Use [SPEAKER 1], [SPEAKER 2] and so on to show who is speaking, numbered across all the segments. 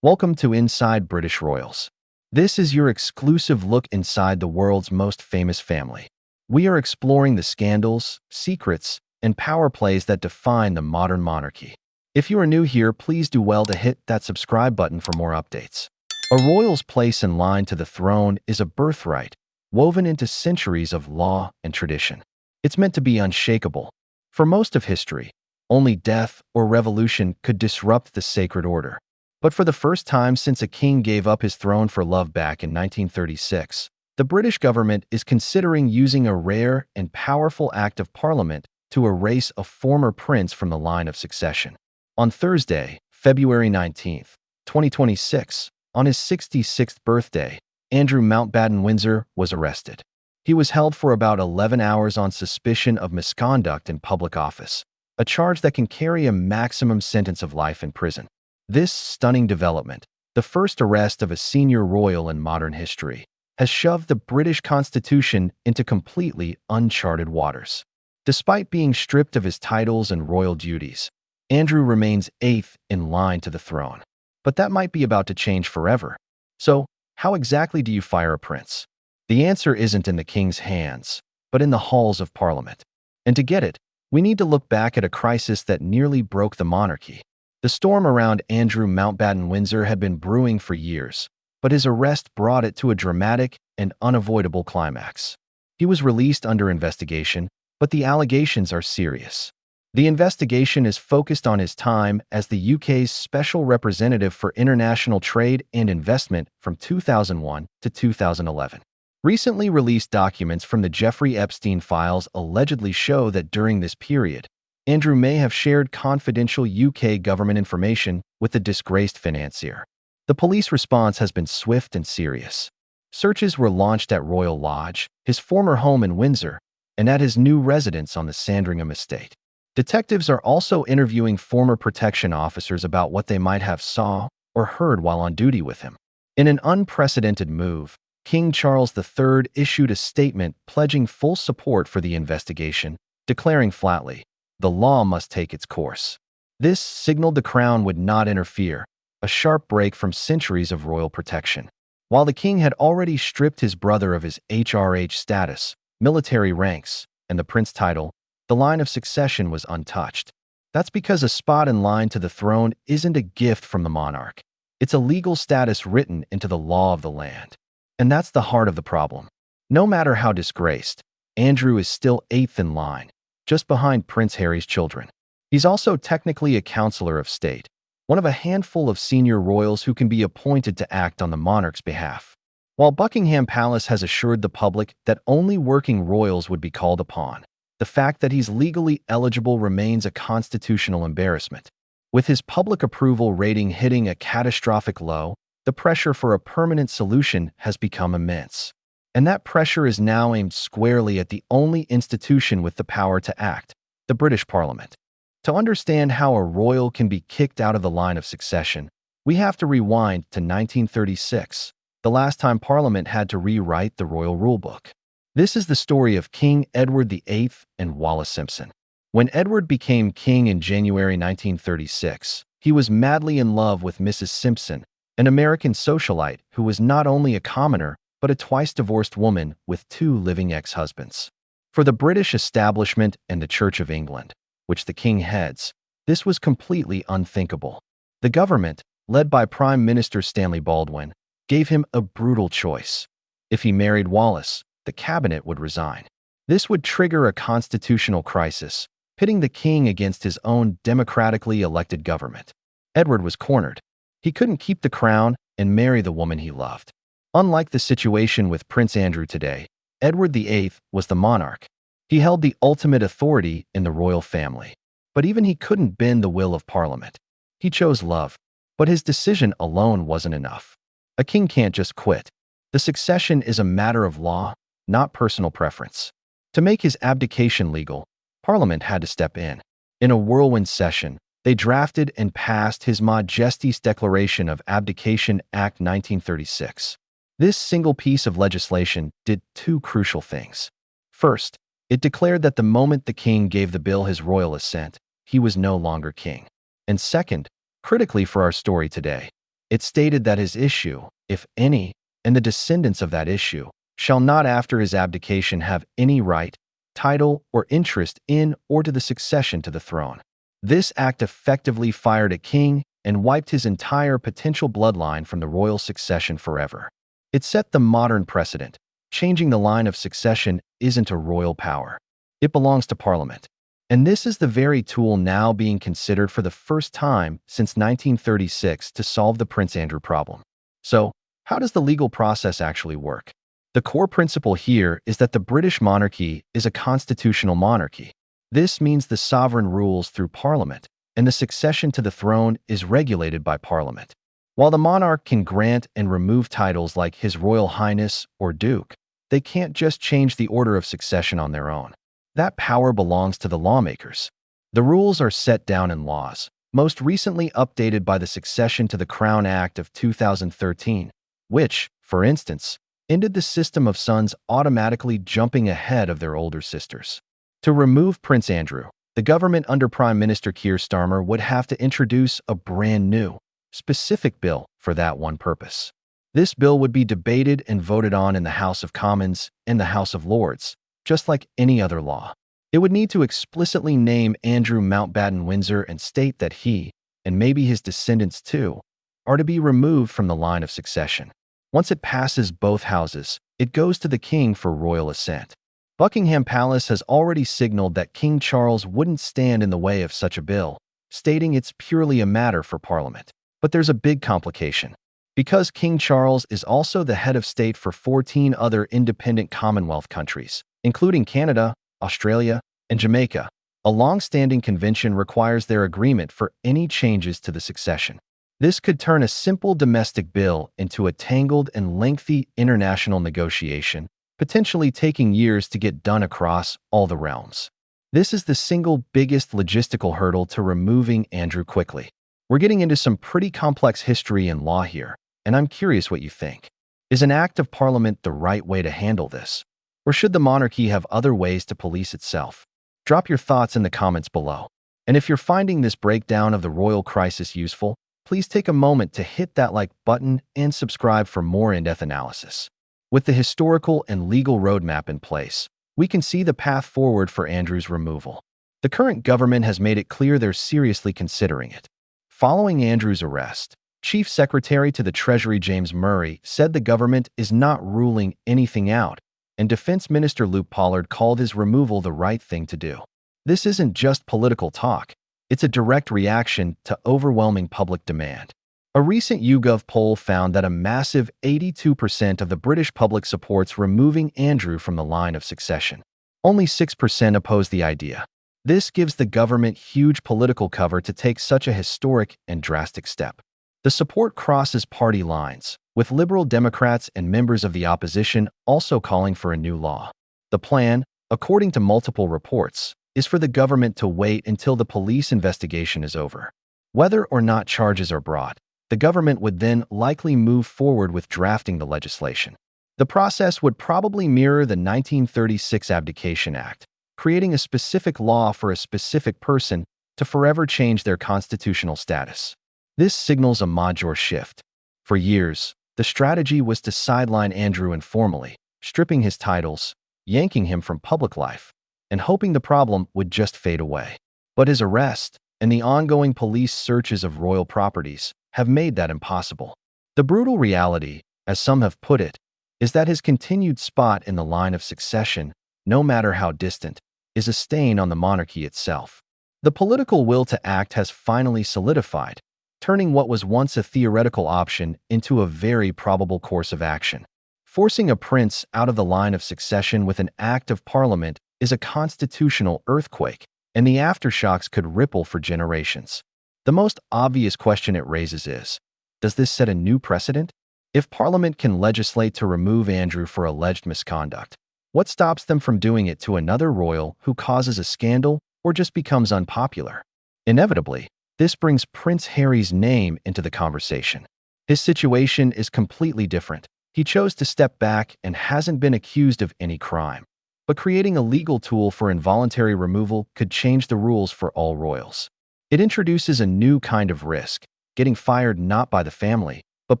[SPEAKER 1] Welcome to Inside British Royals. This is your exclusive look inside the world's most famous family. We are exploring the scandals, secrets, and power plays that define the modern monarchy. If you are new here, please do well to hit that subscribe button for more updates. A royal's place in line to the throne is a birthright, woven into centuries of law and tradition. It's meant to be unshakable. For most of history, only death or revolution could disrupt the sacred order. But for the first time since a king gave up his throne for love back in 1936, the British government is considering using a rare and powerful act of parliament to erase a former prince from the line of succession. On Thursday, February 19, 2026, on his 66th birthday, Andrew Mountbatten-Windsor was arrested. He was held for about 11 hours on suspicion of misconduct in public office, a charge that can carry a maximum sentence of life in prison. This stunning development, the first arrest of a senior royal in modern history, has shoved the British Constitution into completely uncharted waters. Despite being stripped of his titles and royal duties, Andrew remains eighth in line to the throne. But that might be about to change forever. So, how exactly do you fire a prince? The answer isn't in the king's hands, but in the halls of Parliament. And to get it, we need to look back at a crisis that nearly broke the monarchy. The storm around Andrew Mountbatten-Windsor had been brewing for years, but his arrest brought it to a dramatic and unavoidable climax. He was released under investigation, but the allegations are serious. The investigation is focused on his time as the UK's Special Representative for International Trade and Investment from 2001 to 2011. Recently released documents from the Jeffrey Epstein files allegedly show that during this period, Andrew may have shared confidential UK government information with the disgraced financier. The police response has been swift and serious. Searches were launched at Royal Lodge, his former home in Windsor, and at his new residence on the Sandringham estate. Detectives are also interviewing former protection officers about what they might have saw or heard while on duty with him. In an unprecedented move, King Charles III issued a statement pledging full support for the investigation, declaring flatly, "The law must take its course." This signaled the crown would not interfere, a sharp break from centuries of royal protection. While the king had already stripped his brother of his HRH status, military ranks, and the prince title, the line of succession was untouched. That's because a spot in line to the throne isn't a gift from the monarch. It's a legal status written into the law of the land. And that's the heart of the problem. No matter how disgraced, Andrew is still eighth in line, just behind Prince Harry's children. He's also technically a counselor of state, one of a handful of senior royals who can be appointed to act on the monarch's behalf. While Buckingham Palace has assured the public that only working royals would be called upon, the fact that he's legally eligible remains a constitutional embarrassment. With his public approval rating hitting a catastrophic low, the pressure for a permanent solution has become immense. And that pressure is now aimed squarely at the only institution with the power to act, the British Parliament. To understand how a royal can be kicked out of the line of succession, we have to rewind to 1936, the last time Parliament had to rewrite the royal rulebook. This is the story of King Edward VIII and Wallis Simpson. When Edward became king in January 1936, he was madly in love with Mrs. Simpson, an American socialite who was not only a commoner, but a twice-divorced woman with two living ex-husbands. For the British establishment and the Church of England, which the king heads, this was completely unthinkable. The government, led by Prime Minister Stanley Baldwin, gave him a brutal choice. If he married Wallis, the cabinet would resign. This would trigger a constitutional crisis, pitting the king against his own democratically elected government. Edward was cornered. He couldn't keep the crown and marry the woman he loved. Unlike the situation with Prince Andrew today, Edward VIII was the monarch. He held the ultimate authority in the royal family. But even he couldn't bend the will of Parliament. He chose love, but his decision alone wasn't enough. A king can't just quit. The succession is a matter of law, not personal preference. To make his abdication legal, Parliament had to step in. In a whirlwind session, They drafted and passed His Majesty's Declaration of Abdication Act 1936. This single piece of legislation did two crucial things. First, it declared that the moment the king gave the bill his royal assent, he was no longer king. And second, critically for our story today, it stated that his issue, if any, and the descendants of that issue, shall not after his abdication have any right, title, or interest in or to the succession to the throne. This act effectively fired a king and wiped his entire potential bloodline from the royal succession forever. It set the modern precedent. Changing the line of succession isn't a royal power. It belongs to Parliament. And this is the very tool now being considered for the first time since 1936 to solve the Prince Andrew problem. So, how does the legal process actually work? The core principle here is that the British monarchy is a constitutional monarchy. This means the sovereign rules through Parliament, and the succession to the throne is regulated by Parliament. While the monarch can grant and remove titles like His Royal Highness or Duke, they can't just change the order of succession on their own. That power belongs to the lawmakers. The rules are set down in laws, most recently updated by the Succession to the Crown Act of 2013, which, for instance, ended the system of sons automatically jumping ahead of their older sisters. To remove Prince Andrew, the government under Prime Minister Keir Starmer would have to introduce a brand new, specific bill for that one purpose. This bill would be debated and voted on in the House of Commons and the House of Lords, just like any other law. It would need to explicitly name Andrew Mountbatten-Windsor and state that he, and maybe his descendants too, are to be removed from the line of succession. Once it passes both houses, it goes to the king for royal assent. Buckingham Palace has already signaled that King Charles wouldn't stand in the way of such a bill, stating it's purely a matter for Parliament. But there's a big complication. Because King Charles is also the head of state for 14 other independent Commonwealth countries, including Canada, Australia, and Jamaica, a long-standing convention requires their agreement for any changes to the succession. This could turn a simple domestic bill into a tangled and lengthy international negotiation, potentially taking years to get done across all the realms. This is the single biggest logistical hurdle to removing Andrew quickly. We're getting into some pretty complex history and law here, and I'm curious what you think. Is an act of Parliament the right way to handle this? Or should the monarchy have other ways to police itself? Drop your thoughts in the comments below. And if you're finding this breakdown of the royal crisis useful, please take a moment to hit that like button and subscribe for more in-depth analysis. With the historical and legal roadmap in place, we can see the path forward for Andrew's removal. The current government has made it clear they're seriously considering it. Following Andrew's arrest, Chief Secretary to the Treasury James Murray said the government is not ruling anything out, and Defense Minister Luke Pollard called his removal the right thing to do. This isn't just political talk. It's a direct reaction to overwhelming public demand. A recent YouGov poll found that a massive 82% of the British public supports removing Andrew from the line of succession. Only 6% oppose the idea. This gives the government huge political cover to take such a historic and drastic step. The support crosses party lines, with Liberal Democrats and members of the opposition also calling for a new law. The plan, according to multiple reports, is for the government to wait until the police investigation is over. Whether or not charges are brought, the government would then likely move forward with drafting the legislation. The process would probably mirror the 1936 Abdication Act, creating a specific law for a specific person to forever change their constitutional status. This signals a major shift. For years, the strategy was to sideline Andrew informally, stripping his titles, yanking him from public life, and hoping the problem would just fade away. But his arrest and the ongoing police searches of royal properties have made that impossible. The brutal reality, as some have put it, is that his continued spot in the line of succession, no matter how distant, is a stain on the monarchy itself. The political will to act has finally solidified, turning what was once a theoretical option into a very probable course of action. Forcing a prince out of the line of succession with an act of Parliament is a constitutional earthquake, and the aftershocks could ripple for generations. The most obvious question it raises is, does this set a new precedent? If Parliament can legislate to remove Andrew for alleged misconduct, what stops them from doing it to another royal who causes a scandal or just becomes unpopular? Inevitably, This brings Prince Harry's name into the conversation. His situation is completely different. He chose to step back and hasn't been accused of any crime. But creating a legal tool for involuntary removal could change the rules for all royals. It introduces a new kind of risk, getting fired not by the family, but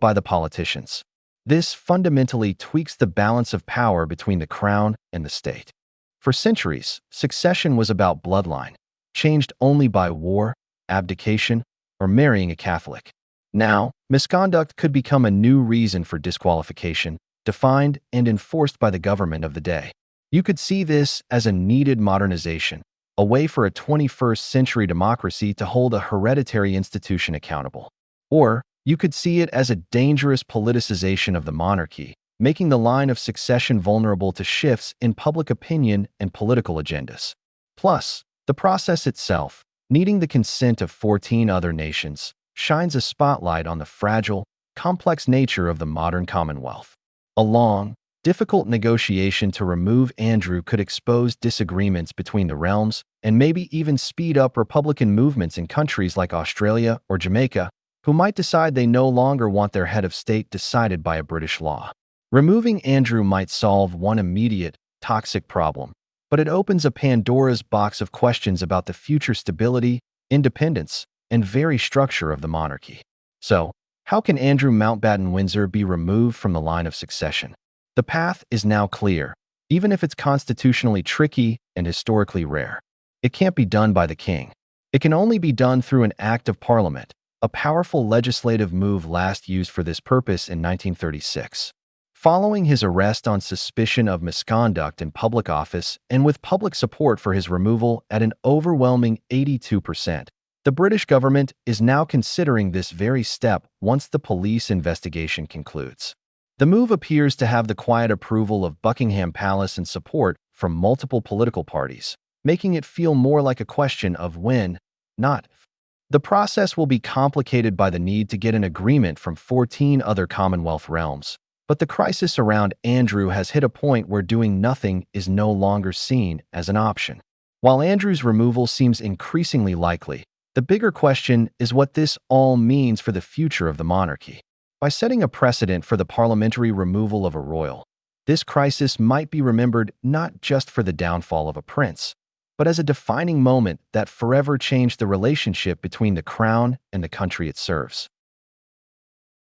[SPEAKER 1] by the politicians. This fundamentally tweaks the balance of power between the crown and the state. For centuries, succession was about bloodline, changed only by war, abdication, or marrying a Catholic. Now, misconduct could become a new reason for disqualification, defined and enforced by the government of the day. You could see this as a needed modernization, a way for a 21st century democracy to hold a hereditary institution accountable. Or, you could see it as a dangerous politicization of the monarchy, making the line of succession vulnerable to shifts in public opinion and political agendas. Plus, the process itself, needing the consent of 14 other nations, shines a spotlight on the fragile, complex nature of the modern Commonwealth. A long, difficult negotiation to remove Andrew could expose disagreements between the realms and maybe even speed up Republican movements in countries like Australia or Jamaica, who might decide they no longer want their head of state decided by a British law. Removing Andrew might solve one immediate, toxic problem, but it opens a Pandora's box of questions about the future stability, independence, and very structure of the monarchy. So, how can Andrew Mountbatten-Windsor be removed from the line of succession? The path is now clear, even if it's constitutionally tricky and historically rare. It can't be done by the king. It can only be done through an act of parliament, a powerful legislative move last used for this purpose in 1936. Following his arrest on suspicion of misconduct in public office and with public support for his removal at an overwhelming 82%, the British government is now considering this very step once the police investigation concludes. The move appears to have the quiet approval of Buckingham Palace and support from multiple political parties, making it feel more like a question of when, not if. The process will be complicated by the need to get an agreement from 14 other Commonwealth realms, but the crisis around Andrew has hit a point where doing nothing is no longer seen as an option. While Andrew's removal seems increasingly likely, the bigger question is what this all means for the future of the monarchy. By setting a precedent for the parliamentary removal of a royal, this crisis might be remembered not just for the downfall of a prince, but as a defining moment that forever changed the relationship between the crown and the country it serves.